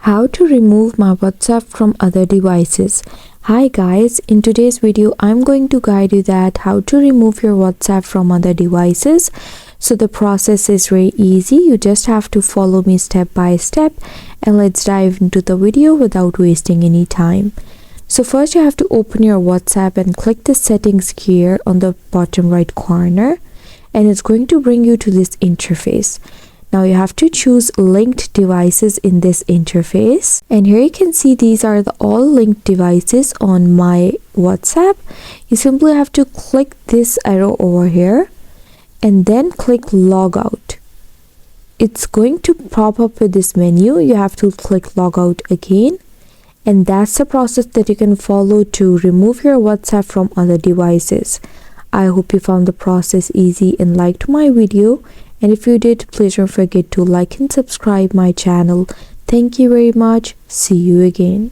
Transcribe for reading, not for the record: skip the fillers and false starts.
How to remove my WhatsApp from other devices. Hi guys, in today's video I'm going to guide you that how to remove your WhatsApp from other devices. So the process is very easy. You just have to follow me step by step, and let's dive into the video without wasting any time. So first you have to open your WhatsApp and click the settings gear on the bottom right corner, and it's going to bring you to this interface. Now you have to choose linked devices in this interface, and here you can see these are the all linked devices on my WhatsApp. You simply have to click this arrow over here and then click log out. It's going to pop up with this menu. You have to click log out again, and that's the process that you can follow to remove your WhatsApp from other devices. I hope you found the process easy and liked my video. And if you did, please don't forget to like and subscribe my channel. Thank you very much. See you again.